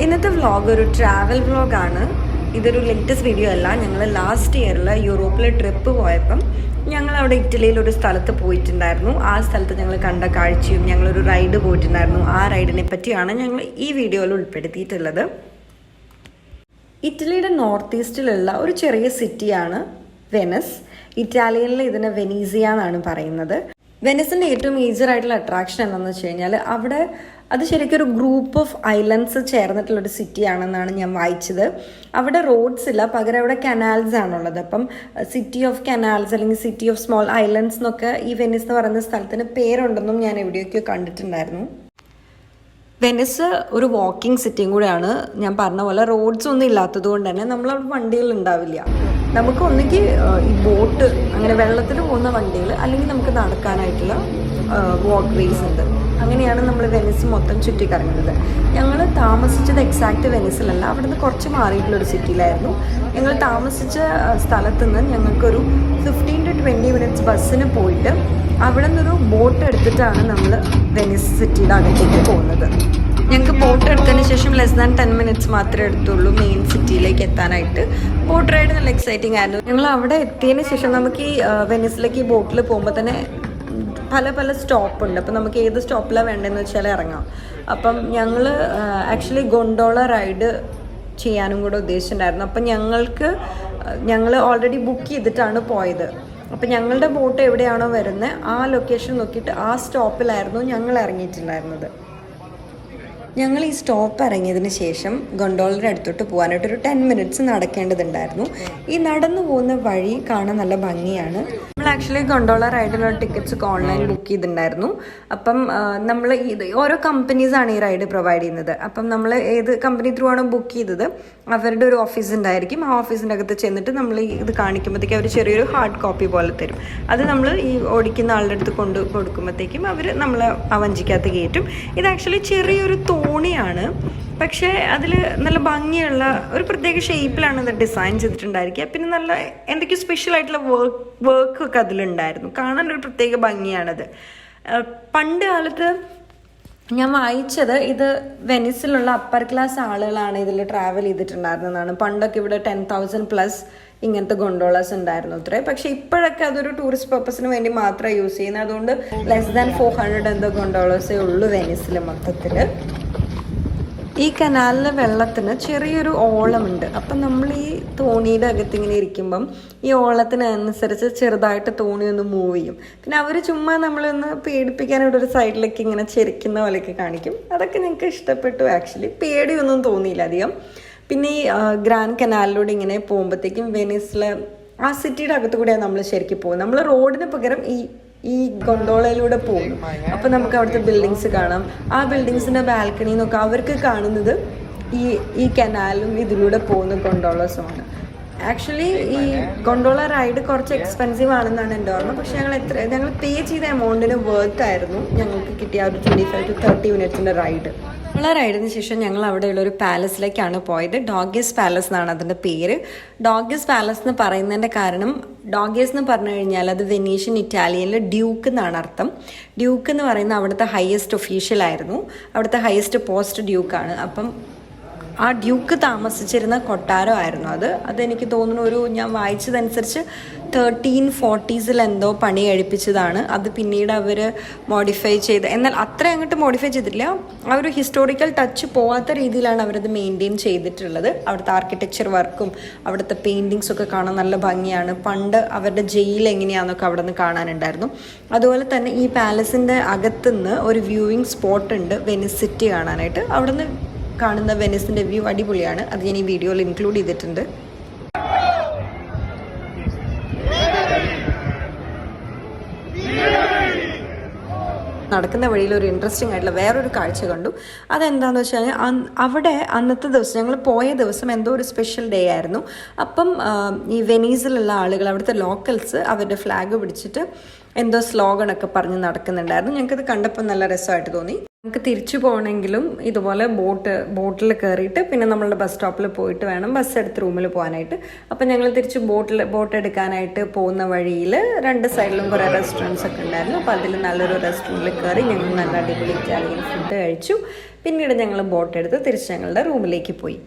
ഇന്നത്തെ വ്ളോഗ് ഒരു ട്രാവൽ വ്ളോഗാണ്. ഇതൊരു ലേറ്റസ്റ്റ് വീഡിയോ അല്ല. ഞങ്ങൾ ലാസ്റ്റ് ഇയറിൽ യൂറോപ്പിലെ ട്രിപ്പ് പോയപ്പം ഞങ്ങളവിടെ ഇറ്റലിയിൽ ഒരു സ്ഥലത്ത് പോയിട്ടുണ്ടായിരുന്നു. ആ സ്ഥലത്ത് ഞങ്ങൾ കണ്ട കാഴ്ചയും ഞങ്ങളൊരു റൈഡ് പോയിട്ടുണ്ടായിരുന്നു. ആ റൈഡിനെ പറ്റിയാണ് ഞങ്ങൾ ഈ വീഡിയോയിൽ ഉൾപ്പെടുത്തിയിട്ടുള്ളത്. ഇറ്റലിയുടെ നോർത്ത് ഈസ്റ്റിലുള്ള ഒരു ചെറിയ സിറ്റിയാണ് വെനസ്. ഇറ്റാലിയനിൽ ഇതിനെ വെനീസിയ എന്നാണ് പറയുന്നത്. വെനസിൻ്റെ ഏറ്റവും മേജറായിട്ടുള്ള അട്രാക്ഷൻ എന്താണെന്ന് വെച്ച് കഴിഞ്ഞാൽ അവിടെ അത് ശരിക്കും ഒരു ഗ്രൂപ്പ് ഓഫ് ഐലൻഡ്സ് ചേർന്നിട്ടുള്ളൊരു സിറ്റി ആണെന്നാണ് ഞാൻ വായിച്ചത്. അവിടെ റോഡ്സ് ഇല്ല, പകരം അവിടെ കനാൽസ് ആണുള്ളത്. അപ്പം സിറ്റി ഓഫ് കനാൽസ് അല്ലെങ്കിൽ സിറ്റി ഓഫ് സ്മോൾ ഐലൻഡ്സ് എന്നൊക്കെ ഈ വെനിസ് എന്ന് പറയുന്ന സ്ഥലത്തിന് പേരുണ്ടെന്നും ഞാൻ എവിടെയൊക്കെയോ കണ്ടിട്ടുണ്ടായിരുന്നു. വെനിസ് ഒരു വാക്കിംഗ് സിറ്റിയും കൂടെയാണ്. ഞാൻ പറഞ്ഞ പോലെ റോഡ്സ് ഒന്നും ഇല്ലാത്തത് കൊണ്ട് തന്നെ നമ്മളവിടെ വണ്ടികൾ ഉണ്ടാവില്ല. നമുക്ക് ഒന്നുകിൽ ഈ ബോട്ട് അങ്ങനെ വെള്ളത്തിൽ പോകുന്ന വണ്ടികൾ, അല്ലെങ്കിൽ നമുക്ക് നടക്കാനായിട്ടുള്ള വാട്ടർവേസ് ഉണ്ട്. അങ്ങനെയാണ് നമ്മൾ വെനിസ് മൊത്തം ചുറ്റിക്കറങ്ങുന്നത്. ഞങ്ങൾ താമസിച്ചത് എക്സാക്റ്റ് വെനിസിലല്ല, അവിടുന്ന് കുറച്ച് മാറിയിട്ടുള്ളൊരു സിറ്റിയിലായിരുന്നു. ഞങ്ങൾ താമസിച്ച സ്ഥലത്ത് നിന്ന് ഞങ്ങൾക്കൊരു 15 to 20 minutes ബസ്സിന് പോയിട്ട് അവിടെ നിന്നൊരു ബോട്ട് എടുത്തിട്ടാണ് നമ്മൾ വെനിസ് സിറ്റിയുടെ അകത്തേക്ക് പോകുന്നത്. ഞങ്ങൾക്ക് ബോട്ട് എടുത്തതിന് ശേഷം ലെസ് ദാൻ 10 minutes മാത്രമേ എടുത്തുള്ളൂ മെയിൻ സിറ്റിയിലേക്ക് എത്താനായിട്ട്. ബോട്ട് റൈഡ് നല്ല എക്സൈറ്റിംഗ് ആയിരുന്നു. ഞങ്ങൾ അവിടെ എത്തിയതിന് ശേഷം നമുക്ക് ഈ വെനിസിലേക്ക് ഈ ബോട്ടിൽ പോകുമ്പോൾ തന്നെ പല പല സ്റ്റോപ്പുണ്ട്. അപ്പം നമുക്ക് ഏത് സ്റ്റോപ്പിലാണ് വേണ്ടതെന്ന് വെച്ചാൽ ഇറങ്ങാം. അപ്പം ഞങ്ങൾ ആക്ച്വലി ഗൊണ്ടോള റൈഡ് ചെയ്യാനും കൂടെ ഉദ്ദേശിച്ചിട്ടുണ്ടായിരുന്നു. അപ്പം ഞങ്ങൾ ഓൾറെഡി ബുക്ക് ചെയ്തിട്ടാണ് പോയത്. അപ്പം ഞങ്ങളുടെ ബോട്ട് എവിടെയാണോ വരുന്നത് ആ ലൊക്കേഷൻ നോക്കിയിട്ട് ആ സ്റ്റോപ്പിലായിരുന്നു ഞങ്ങൾ ഇറങ്ങിയിട്ടുണ്ടായിരുന്നത്. ഞങ്ങൾ ഈ സ്റ്റോപ്പ് ഇറങ്ങിയതിന് ശേഷം ഗൊണ്ടോളയുടെ അടുത്തോട്ട് പോകാനായിട്ടൊരു 10 minutes നടക്കേണ്ടതുണ്ടായിരുന്നു. ഈ നടന്നു പോകുന്ന വഴി കാണാൻ നല്ല ഭംഗിയാണ്. നമ്മൾ ആക്ച്വലി ഗൊണ്ടോള റൈഡിനുള്ള ടിക്കറ്റ്സ് ഒക്കെ ഓൺലൈൻ ബുക്ക് ചെയ്തിട്ടുണ്ടായിരുന്നു. അപ്പം നമ്മൾ ഓരോ കമ്പനീസാണ് ഈ റൈഡ് പ്രൊവൈഡ് ചെയ്യുന്നത്. അപ്പം നമ്മൾ ഏത് കമ്പനി ത്രൂ ആണോ ബുക്ക് ചെയ്തത് അവരുടെ ഒരു ഓഫീസ് ഉണ്ടായിരിക്കും. ആ ഓഫീസിൻ്റെ അകത്ത് ചെന്നിട്ട് നമ്മൾ ഇത് കാണിക്കുമ്പോഴത്തേക്കും അവർ ചെറിയൊരു ഹാർഡ് കോപ്പി പോലെ തരും. അത് നമ്മൾ ഈ ഓടിക്കുന്ന ആളുടെ അടുത്ത് കൊടുക്കുമ്പോഴത്തേക്കും അവർ നമ്മളെ ആ വഞ്ചിക്കകത്ത് കയറ്റും. ഇത് ആക്ച്വലി ചെറിയൊരു തോണിയാണ്, പക്ഷേ അതിൽ നല്ല ഭംഗിയുള്ള ഒരു പ്രത്യേക ഷേപ്പിലാണ് ഇത് ഡിസൈൻ ചെയ്തിട്ടുണ്ടായിരിക്കുക. പിന്നെ നല്ല എന്തൊക്കെയോ സ്പെഷ്യൽ ആയിട്ടുള്ള വർക്കൊക്കെ അതിലുണ്ടായിരുന്നു. കാണാൻ ഒരു പ്രത്യേക ഭംഗിയാണത്. പണ്ട് കാലത്ത് ഞാൻ വായിച്ചത് ഇത് വെനിസിലുള്ള അപ്പർ ക്ലാസ് ആളുകളാണ് ഇതിൽ ട്രാവൽ ചെയ്തിട്ടുണ്ടായിരുന്നതാണ്. പണ്ടൊക്കെ ഇവിടെ 10,000+ ഇങ്ങനത്തെ ഗൊണ്ടോളാസ് ഉണ്ടായിരുന്നു അത്രേ. പക്ഷെ ഇപ്പോഴൊക്കെ അതൊരു ടൂറിസ്റ്റ് പർപ്പസിന് വേണ്ടി മാത്രമേ യൂസ് ചെയ്യുന്നത്. അതുകൊണ്ട് ലെസ് ദാൻ 400 എന്തോ ഗൊണ്ടോളാസേ ഉള്ളൂ വെനിസിൽ മൊത്തത്തിൽ. ഈ കനാലിലെ വെള്ളത്തിന് ചെറിയൊരു ഓളമുണ്ട്. അപ്പം നമ്മൾ ഈ തോണിയുടെ അകത്ത് ഇങ്ങനെ ഇരിക്കുമ്പം ഈ ഓളത്തിനനുസരിച്ച് ചെറുതായിട്ട് തോണി ഒന്ന് മൂവ് ചെയ്യും. പിന്നെ അവർ ചുമ്മാ നമ്മളൊന്ന് പേടിപ്പിക്കാനായിട്ട് ഒരു സൈഡിലേക്ക് ഇങ്ങനെ ചെരിക്കുന്ന പോലെയൊക്കെ കാണിക്കും. അതൊക്കെ ഞങ്ങൾക്ക് ഇഷ്ടപ്പെട്ടു. ആക്ച്വലി പേടിയൊന്നും തോന്നിയില്ല അധികം. പിന്നെ ഈ ഗ്രാൻഡ് കനാലിലൂടെ ഇങ്ങനെ പോകുമ്പോഴത്തേക്കും വെനീസിലെ ആ സിറ്റിയുടെ അകത്ത് കൂടെയാണ് നമ്മൾ ശരിക്കും പോകുന്നത്. നമ്മൾ റോഡിന് പകരം ഈ ഗൊണ്ടോളയിലൂടെ പോകും. അപ്പം നമുക്ക് അവിടുത്തെ ബിൽഡിങ്സ് കാണാം. ആ ബിൽഡിങ്സിൻ്റെ ബാൽക്കണിയിൽ നിന്നൊക്കെ അവർക്ക് കാണുന്നത് ഈ കനാലും ഇതിലൂടെ പോകുന്ന ഗൊണ്ടോളസുമാണ്. ആക്ച്വലി ഈ ഗൊണ്ടോള റൈഡ് കുറച്ച് എക്സ്പെൻസീവ് ആണെന്നാണ് എൻ്റെ ഓർമ്മ. പക്ഷേ ഞങ്ങൾ പേ ചെയ്ത എമൗണ്ടിന് വർത്ത് ആയിരുന്നു ഞങ്ങൾക്ക് കിട്ടിയ ഒരു 25 to 30 minutes റൈഡ്. ഉള്ള റൈഡിന് ശേഷം ഞങ്ങൾ അവിടെയുള്ള ഒരു പാലസിലേക്കാണ് പോയത്. ഡോഗേസ് പാലസ് എന്നാണ് അതിൻ്റെ പേര്. ഡോഗേസ് പാലസ് എന്ന് പറയുന്നതിൻ്റെ കാരണം, ഡോഗേസ് എന്ന് പറഞ്ഞു കഴിഞ്ഞാൽ അത് വെനീഷ്യൻ ഇറ്റാലിയനിൽ ഡ്യൂക്ക് എന്നാണ് അർത്ഥം. ഡ്യൂക്ക് എന്ന് പറയുന്ന അവിടുത്തെ ഹയസ്റ്റ് ഒഫീഷ്യലായിരുന്നു. അവിടുത്തെ ഹയസ്റ്റ് പോസ്റ്റ് ഡ്യൂക്കാണ്. അപ്പം ആ ഡ്യൂക്ക് താമസിച്ചിരുന്ന കൊട്ടാരമായിരുന്നു അതെനിക്ക് തോന്നുന്നു ഞാൻ വായിച്ചതനുസരിച്ച് 1340s എന്തോ പണി കഴിപ്പിച്ചതാണ്. അത് പിന്നീട് അവർ മോഡിഫൈ ചെയ്ത്, എന്നാൽ അത്ര അങ്ങോട്ട് മോഡിഫൈ ചെയ്തിട്ടില്ല. ആ ഒരു ഹിസ്റ്റോറിക്കൽ ടച്ച് പോവാത്ത രീതിയിലാണ് അവരത് മെയിൻറ്റെയിൻ ചെയ്തിട്ടുള്ളത്. അവിടുത്തെ ആർക്കിടെക്ചർ വർക്കും അവിടുത്തെ പെയിൻറ്റിങ്സും ഒക്കെ കാണാൻ നല്ല ഭംഗിയാണ്. പണ്ട് അവരുടെ ജയിൽ എങ്ങനെയാണെന്നൊക്കെ അവിടെ നിന്ന് കാണാനുണ്ടായിരുന്നു. അതുപോലെ തന്നെ ഈ പാലസിൻ്റെ അകത്തുനിന്ന് ഒരു വ്യൂയിങ് സ്പോട്ട് ഉണ്ട് വെനിസ് സിറ്റി കാണാനായിട്ട്. അവിടെ നിന്ന് കാണുന്ന വെനിസിൻ്റെ വ്യൂ അടിപൊളിയാണ്. അത് ഞാൻ ഈ വീഡിയോയിൽ ഇൻക്ലൂഡ് ചെയ്തിട്ടുണ്ട്. നടക്കുന്ന വഴിയിൽ ഒരു ഇൻട്രസ്റ്റിംഗ് ആയിട്ടുള്ള വേറൊരു കാഴ്ച കണ്ടു. അതെന്താണെന്ന് വെച്ച് കഴിഞ്ഞാൽ അവിടെ അന്നത്തെ ദിവസം ഞങ്ങൾ പോയ ദിവസം എന്തോ ഒരു സ്പെഷ്യൽ ഡേ ആയിരുന്നു. അപ്പം ഈ വെനീസിലുള്ള ആളുകൾ, അവിടുത്തെ ലോക്കൽസ് അവരുടെ ഫ്ലാഗ് പിടിച്ചിട്ട് എന്തോ സ്ലോഗനൊക്കെ പറഞ്ഞ് നടക്കുന്നുണ്ടായിരുന്നു. ഞങ്ങൾക്കത് കണ്ടപ്പോൾ നല്ല രസമായിട്ട് തോന്നി. നമുക്ക് തിരിച്ചു പോകണമെങ്കിലും ഇതുപോലെ ബോട്ടിൽ കയറിയിട്ട് പിന്നെ നമ്മളുടെ ബസ് സ്റ്റോപ്പിൽ പോയിട്ട് വേണം ബസ് എടുത്ത് റൂമിൽ പോകാനായിട്ട്. അപ്പം ഞങ്ങൾ തിരിച്ച് ബോട്ട് എടുക്കാനായിട്ട് പോകുന്ന വഴിയിൽ 2 സൈഡിലും കുറേ റെസ്റ്റോറൻറ്റ്സ് ഒക്കെ ഉണ്ടായിരുന്നു. അപ്പോൾ അതിൽ നല്ലൊരു റെസ്റ്റോറൻറ്റിൽ കയറി ഞങ്ങൾ നല്ല അടിപൊളി ഇറ്റാലിയൻ ഫുഡ് കഴിച്ചു. പിന്നീട് ഞങ്ങൾ ബോട്ട് എടുത്ത് തിരിച്ച് ഞങ്ങളുടെ റൂമിലേക്ക് പോയി.